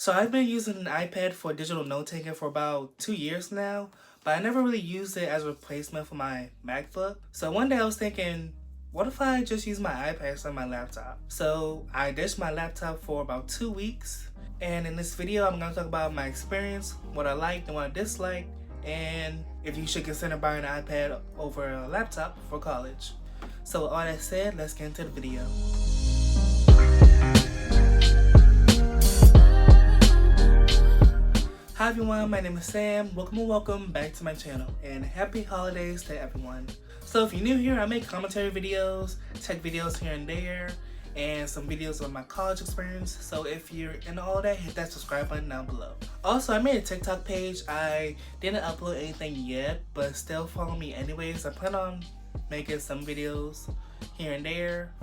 So I've been using an iPad for digital note-taking for about 2 years now, but I never really used it as a replacement for my MacBook. So one day I was thinking, what if I just use my iPad instead of my laptop? So I ditched my laptop for about 2 weeks, and in this video I'm going to talk about my experience, what I liked and what I disliked, and if you should consider buying an iPad over a laptop for college. So with all that said, let's get into the video. Hi everyone, my name is Sam. Welcome back to my channel, and happy holidays to everyone. So if you're new here, I make commentary videos, tech videos here and there, and some videos on my college experience. So if you're into all that, hit that subscribe button down below. Also, I made a TikTok page. I didn't upload anything yet, but still follow me anyways. I plan on making some videos here and there,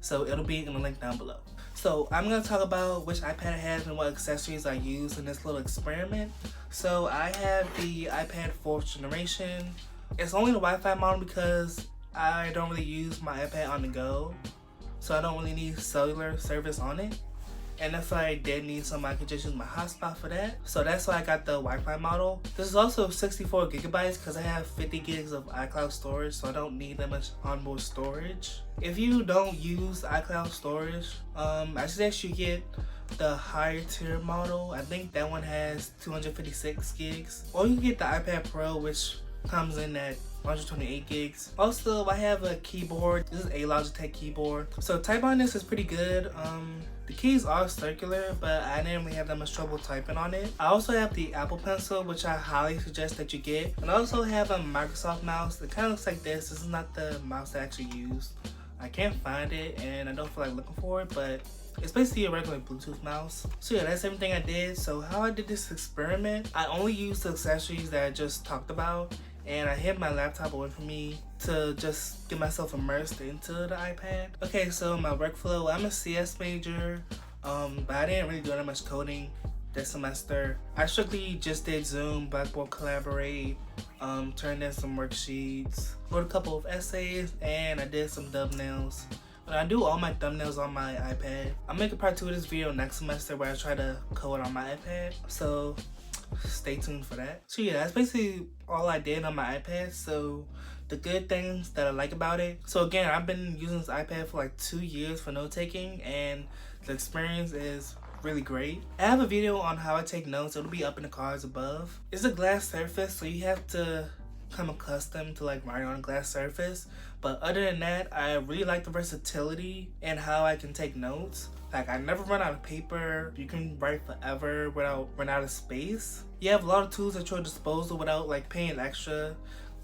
so it'll be in the link down below. So I'm going to talk about which iPad I have and what accessories I use in this little experiment. So I have the iPad 4th generation. It's only the Wi-Fi model because I don't really use my iPad on the go, so I don't really need cellular service on it. And if I did need some, I could just use my hotspot for that. So that's why I got the Wi-Fi model. This is also 64 gigabytes because I have 50 gigs of iCloud storage, so I don't need that much onboard storage. If you don't use iCloud storage, I suggest you get the higher tier model. I think that one has 256 gigs. Or you can get the iPad Pro, which comes in at 128 gigs. Also, I have a keyboard. This is a Logitech keyboard. So type on this is pretty good. The keys are circular, but I didn't really have that much trouble typing on it. I also have the Apple Pencil, which I highly suggest that you get. And I also have a Microsoft mouse. It kind of looks like this. This is not the mouse I actually use. I can't find it, and I don't feel like looking for it, but it's basically a regular Bluetooth mouse. So yeah, that's everything I did. So how I did this experiment, I only used the accessories that I just talked about, and I hid my laptop away from me to just get myself immersed into the iPad. Okay, so my workflow, I'm a CS major, but I didn't really do that much coding this semester. I strictly just did Zoom, Blackboard Collaborate, turned in some worksheets, wrote a couple of essays, and I did some thumbnails. And I do all my thumbnails on my iPad. I'll make a part 2 of this video next semester where I try to code on my iPad, so stay tuned for that. So yeah, that's basically all I did on my iPad. So the good things that I like about it. So again, I've been using this iPad for like 2 years for note taking, and the experience is really great. I have a video on how I take notes. It'll be up in the cards above. It's a glass surface, so you have to become accustomed to like writing on a glass surface. But other than that, I really like the versatility and how I can take notes. Like, I never run out of paper. You can write forever without running out of space. You have a lot of tools at your disposal without like paying extra.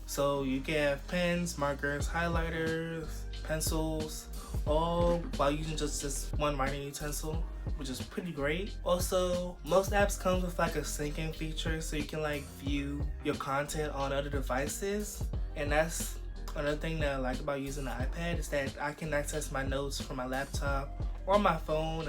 So you can have pens, markers, highlighters, pencils, all while using just this one writing utensil, which is pretty great. Also, most apps come with like a syncing feature, so you can like view your content on other devices. And that's another thing that I like about using the iPad, is that I can access my notes from my laptop or my phone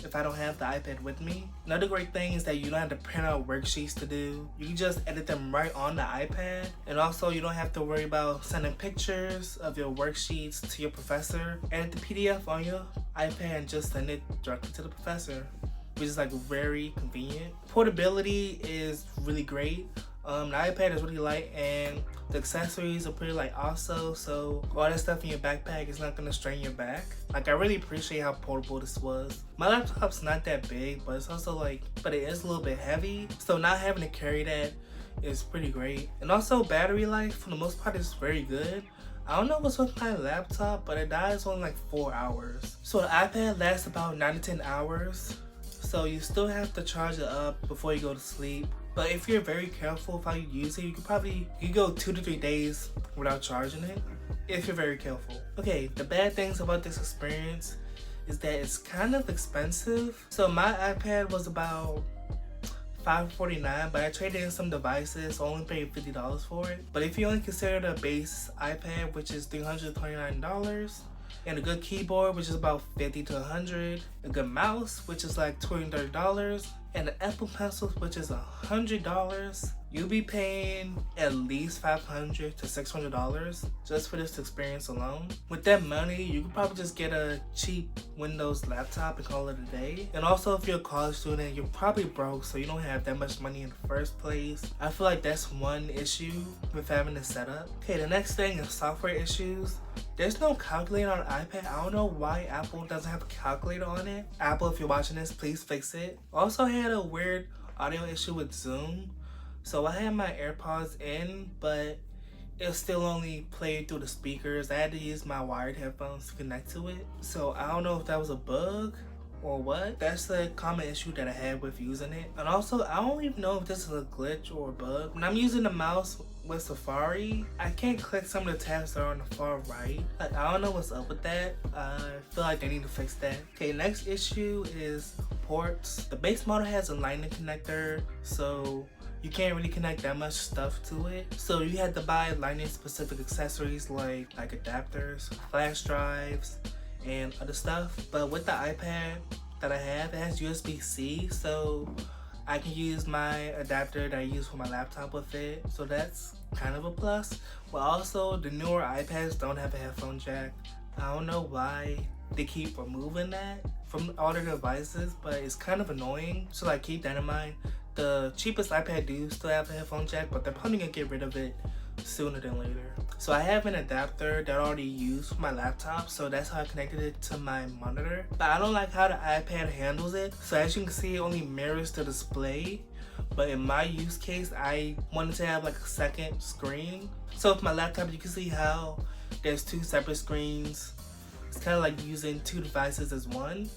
if I don't have the iPad with me. Another great thing is that you don't have to print out worksheets to do. You can just edit them right on the iPad. And also, you don't have to worry about sending pictures of your worksheets to your professor. Edit the PDF on your iPad and just send it directly to the professor, which is like very convenient. Portability is really great. The iPad is really light, and the accessories are pretty light also, so all that stuff in your backpack is not gonna strain your back. Like, I really appreciate how portable this was. My laptop's not that big, but it's also like, but it is a little bit heavy, so not having to carry that is pretty great. And also, battery life for the most part is very good. I don't know what's with my laptop, but it dies only like 4 hours. So the iPad lasts about 9 to 10 hours. So you still have to charge it up before you go to sleep. But if you're very careful with how you use it, you could go 2 to 3 days without charging it, if you're very careful. Okay, the bad things about this experience is that it's kind of expensive. So my iPad was about $549, but I traded in some devices, so I only paid $50 for it. But if you only consider the base iPad, which is $329, and a good keyboard, which is about $50 to $100, a good mouse, which is like $20 to $30, and the Apple Pencils, which is $100, you'll be paying at least $500 to $600 just for this experience alone. With that money, you could probably just get a cheap Windows laptop and call it a day. And also, if you're a college student, you're probably broke, so you don't have that much money in the first place. I feel like that's one issue with having this setup. Okay, the next thing is software issues. There's no calculator on iPad. I don't know why Apple doesn't have a calculator on it. Apple, if you're watching this, please fix it. Also, I had a weird audio issue with Zoom. So I had my AirPods in, but it still only played through the speakers. I had to use my wired headphones to connect to it. So I don't know if that was a bug or what. That's the common issue that I had with using it. And also, I don't even know if this is a glitch or a bug. When I'm using the mouse with Safari, I can't click some of the tabs that are on the far right. Like, I don't know what's up with that. I feel like they need to fix that. Okay, next issue is ports. The base model has a lightning connector, so you can't really connect that much stuff to it. So you have to buy lightning specific accessories like adapters, flash drives, and other stuff. But with the iPad that I have, it has USB-C, so I can use my adapter that I use for my laptop with it. So that's kind of a plus. But also, the newer iPads don't have a headphone jack. I don't know why they keep removing that from all their devices, but it's kind of annoying. So like, keep that in mind. The cheapest iPad do still have a headphone jack, but they're probably gonna get rid of it sooner than later. So I have an adapter that I already used for my laptop, so that's how I connected it to my monitor. But I don't like how the iPad handles it. So as you can see, it only mirrors the display. But in my use case, I wanted to have like a second screen. So with my laptop, you can see how there's two separate screens. It's kind of like using two devices as one.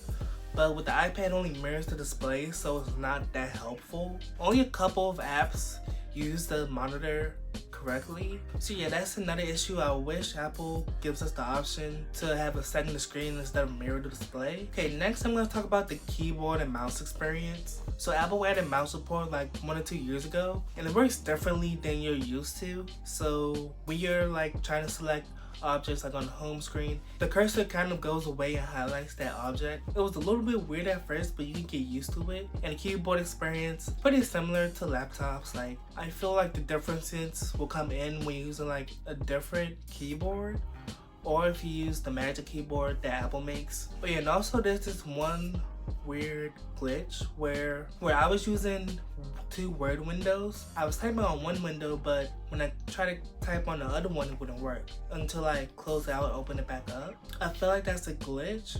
But with the iPad, it only mirrors the display, so it's not that helpful. Only a couple of apps use the monitor correctly. So yeah, that's another issue. I wish Apple gives us the option to have a second screen instead of mirror the display. Okay, next I'm going to talk about the keyboard and mouse experience. So Apple added mouse support like 1 or 2 years ago, and it works differently than you're used to. So when you're like trying to select objects like on the home screen, the cursor kind of goes away and highlights that object. It was a little bit weird at first, but you can get used to it. And the keyboard experience pretty similar to laptops. Like, I feel like the differences will come in when you're using like a different keyboard, or if you use the Magic Keyboard that Apple makes. But yeah, and also there's this one weird glitch where I was using 2 word windows. I was typing on one window, but when I try to type on the other one, it wouldn't work until I close it out and open it back up. I feel like that's a glitch,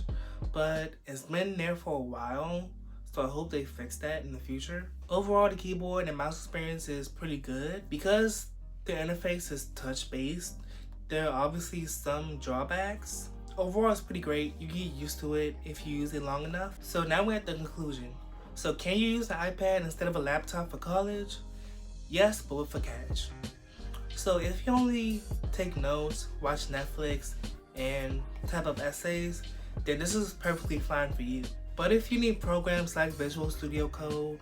but it's been there for a while, so I hope they fix that in the future. Overall, the keyboard and mouse experience is pretty good. Because the interface is touch-based, there are obviously some drawbacks. Overall, it's pretty great. You get used to it if you use it long enough. So now we're at the conclusion. So can you use an iPad instead of a laptop for college? Yes, but with a catch. So if you only take notes, watch Netflix, and type up essays, then this is perfectly fine for you. But if you need programs like Visual Studio Code,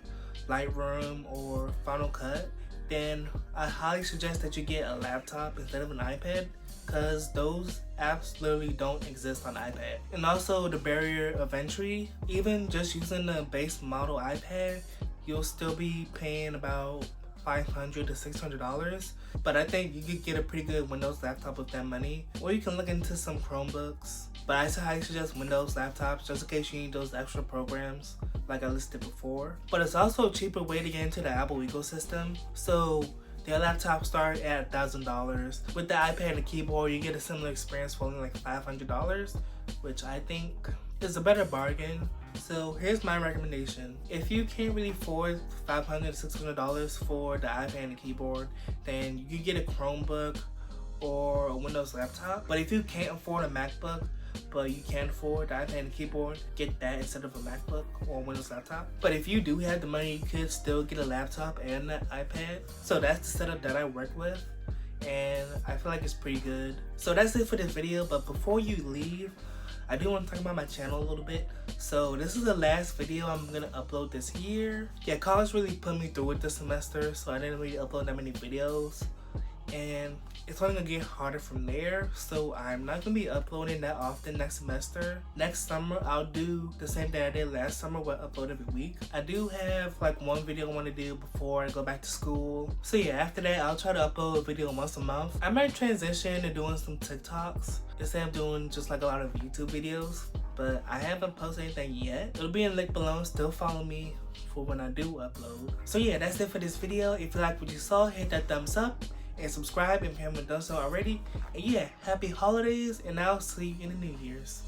Lightroom, or Final Cut, then I highly suggest that you get a laptop instead of an iPad, because those apps literally don't exist on iPad. And also the barrier of entry, even just using the base model iPad, you'll still be paying about $500 to $600. But I think you could get a pretty good Windows laptop with that money. Or you can look into some Chromebooks. But I highly suggest Windows laptops just in case you need those extra programs like I listed before. But it's also a cheaper way to get into the Apple ecosystem. So their laptops start at $1,000. With the iPad and the keyboard, you get a similar experience for only like $500, which I think is a better bargain. So here's my recommendation. If you can't really afford $500 to $600 for the iPad and the keyboard, then you can get a Chromebook or a Windows laptop. But if you can't afford a MacBook, but you can afford the iPad and keyboard, get that instead of a MacBook or a Windows laptop. But if you do have the money, you could still get a laptop and an iPad. So that's the setup that I work with, and I feel like it's pretty good. So that's it for this video, but before you leave, I do want to talk about my channel a little bit. So this is the last video I'm gonna upload this year. Yeah, college really put me through it this semester, so I didn't really upload that many videos. and it's only gonna get harder from there. So I'm not gonna be uploading that often next semester. Next summer I'll do the same thing I did last summer, where I upload every week. I do have like one video I want to do before I go back to school. So yeah, after that I'll try to upload a video once a month. I might transition to doing some TikToks instead of doing just like a lot of YouTube videos, but I haven't posted anything yet. It'll be in link below. Still follow me for when I do upload. So yeah, that's it for this video. If you like what you saw, hit that thumbs up and subscribe if you haven't done so already. And yeah, happy holidays, and I'll see you in the New Year's.